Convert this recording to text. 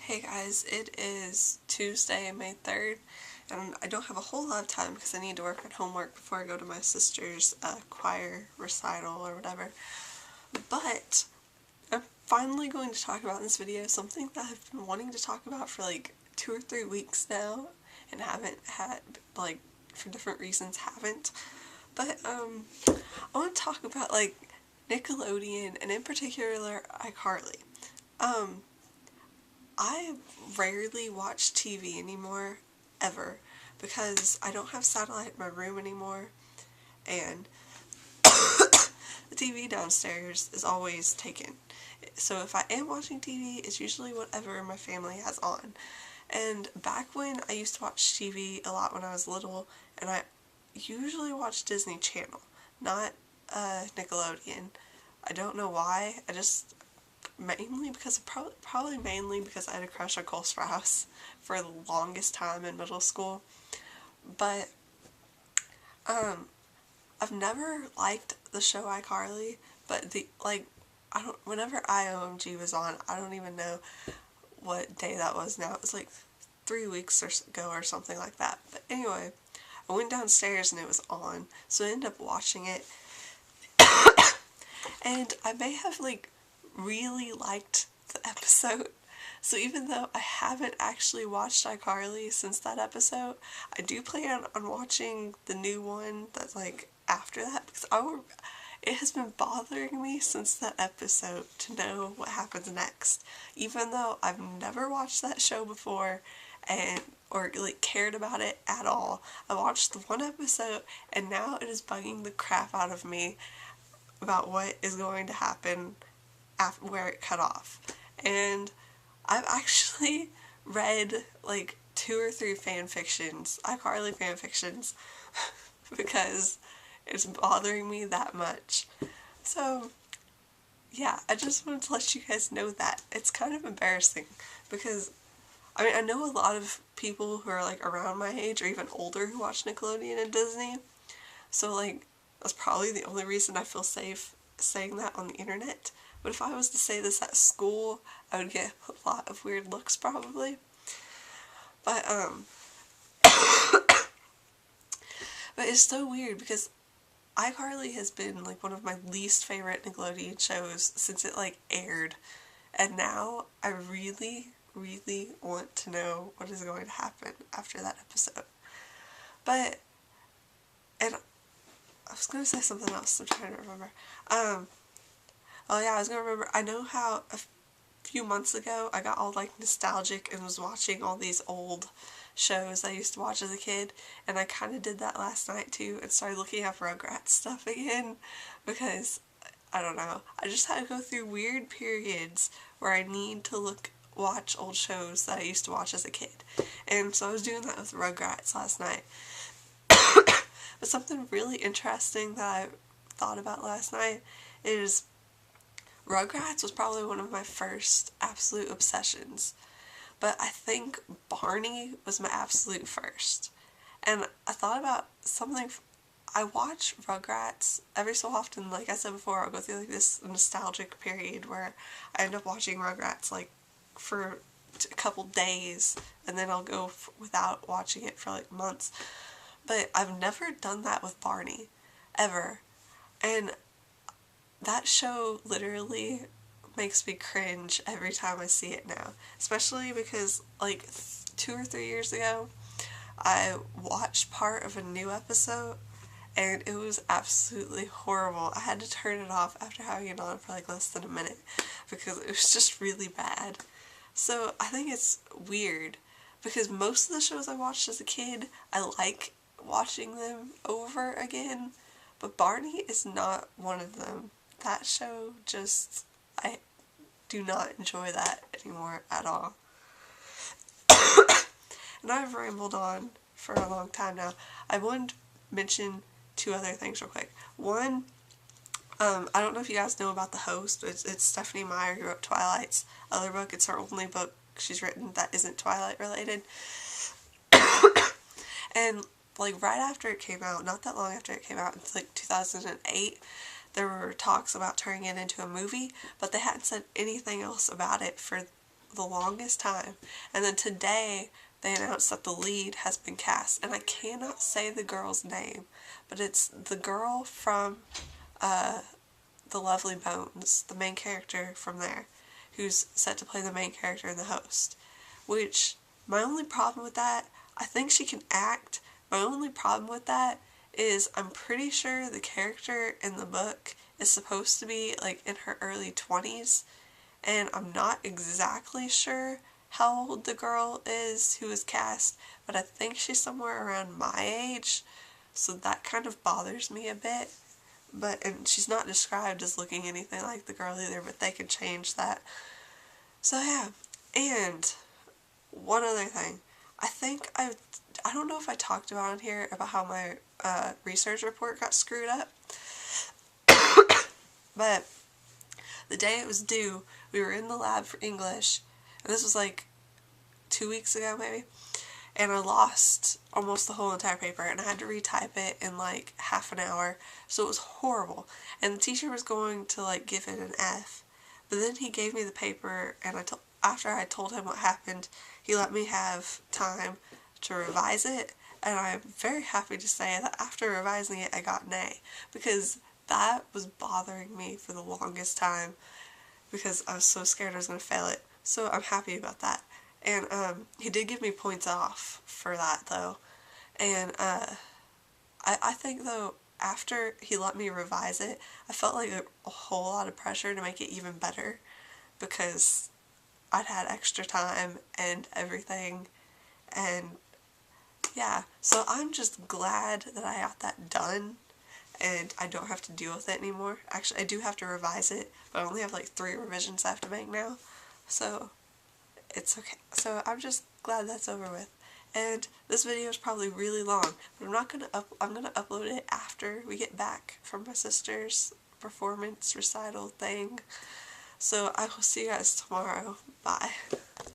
Hey guys, it is Tuesday, May 3rd, and I don't have a whole lot of time because I need to work on homework before I go to my sister's choir recital or whatever. But I'm finally going to talk about in this video something that I've been wanting to talk about for like 2 or 3 weeks now and haven't had, like, for different reasons haven't. But I want to talk about like Nickelodeon and in particular iCarly. I rarely watch TV anymore, ever, because I don't have satellite in my room anymore, and the TV downstairs is always taken. So if I am watching TV, it's usually whatever my family has on. And back when I used to watch TV a lot when I was little, and I usually watched Disney Channel, not Nickelodeon. I don't know why, mainly because probably mainly because I had a crush on Cole Sprouse for the longest time in middle school. But I've never liked the show iCarly, but whenever IOMG was on, I don't even know what day that was now. It was like 3 weeks ago or something like that. But anyway, I went downstairs and it was on, so I ended up watching it. And I may have really liked the episode. So even though I haven't actually watched iCarly since that episode, I do plan on watching the new one that's after that, because it has been bothering me since that episode to know what happens next. Even though I've never watched that show before or cared about it at all. I watched the one episode and now it is bugging the crap out of me about what is going to happen where it cut off. And I've actually read 2 or 3 iCarly fanfictions, because it's bothering me that much. So yeah, I just wanted to let you guys know that. It's kind of embarrassing because I know a lot of people who are around my age or even older who watch Nickelodeon and Disney. So that's probably the only reason I feel safe saying that on the internet. But if I was to say this at school, I would get a lot of weird looks probably. But but it's so weird because iCarly has been one of my least favorite Nickelodeon shows since it aired. And now I really, really want to know what is going to happen after that episode. And I was going to say something else, I'm trying to remember. Oh yeah, I was going to remember, I know how a few months ago I got all nostalgic and was watching all these old shows I used to watch as a kid, and I kind of did that last night too and started looking up Rugrats stuff again because, I don't know, I just had to go through weird periods where I need to watch old shows that I used to watch as a kid. And so I was doing that with Rugrats last night. But something really interesting that I thought about last night is Rugrats was probably one of my first absolute obsessions. But I think Barney was my absolute first. And I thought about something. I watch Rugrats every so often. Like I said before, I'll go through this nostalgic period where I end up watching Rugrats for a couple days, and then I'll go without watching it for months. But I've never done that with Barney, ever. And that show literally makes me cringe every time I see it now. Especially because 2 or 3 years ago, I watched part of a new episode and it was absolutely horrible. I had to turn it off after having it on for less than a minute because it was just really bad. So I think it's weird because most of the shows I watched as a kid, I like watching them over again, but Barney is not one of them. That show I do not enjoy that anymore at all. And I've rambled on for a long time now. I want to mention 2 other things real quick. One, I don't know if you guys know about the host. It's Stephenie Meyer who wrote Twilight's other book. It's her only book she's written that isn't Twilight related. And right after it came out, not that long after it came out, it's 2008, there were talks about turning it into a movie, but they hadn't said anything else about it for the longest time. And then today they announced that the lead has been cast, and I cannot say the girl's name, but it's the girl from The Lovely Bones, the main character from there, who's set to play the main character in The Host. Which, my only problem with that, I think she can act. My only problem with that is I'm pretty sure the character in the book is supposed to be like in her early 20s, and I'm not exactly sure how old the girl is who is cast, but I think she's somewhere around my age, so that kind of bothers me a bit. And she's not described as looking anything like the girl either, but they can change that. So yeah, and one other thing, I don't know if I talked about on here about how my research report got screwed up, but the day it was due, we were in the lab for English, and this was like 2 weeks ago maybe, and I lost almost the whole entire paper, and I had to retype it in like half an hour, so it was horrible, and the teacher was going to like give it an F, but then he gave me the paper, and after I told him what happened, he let me have time to revise it, and I'm very happy to say that after revising it I got an A, because that was bothering me for the longest time, because I was so scared I was going to fail it, so I'm happy about that. And he did give me points off for that though, and I think though after he let me revise it, I felt like a whole lot of pressure to make it even better, because I'd had extra time and everything, and yeah, so I'm just glad that I got that done and I don't have to deal with it anymore. Actually, I do have to revise it, but I only have like 3 revisions I have to make now, so it's okay. So I'm just glad that's over with. And this video is probably really long, but I'm gonna upload it after we get back from my sister's performance recital thing. So I will see you guys tomorrow. Bye.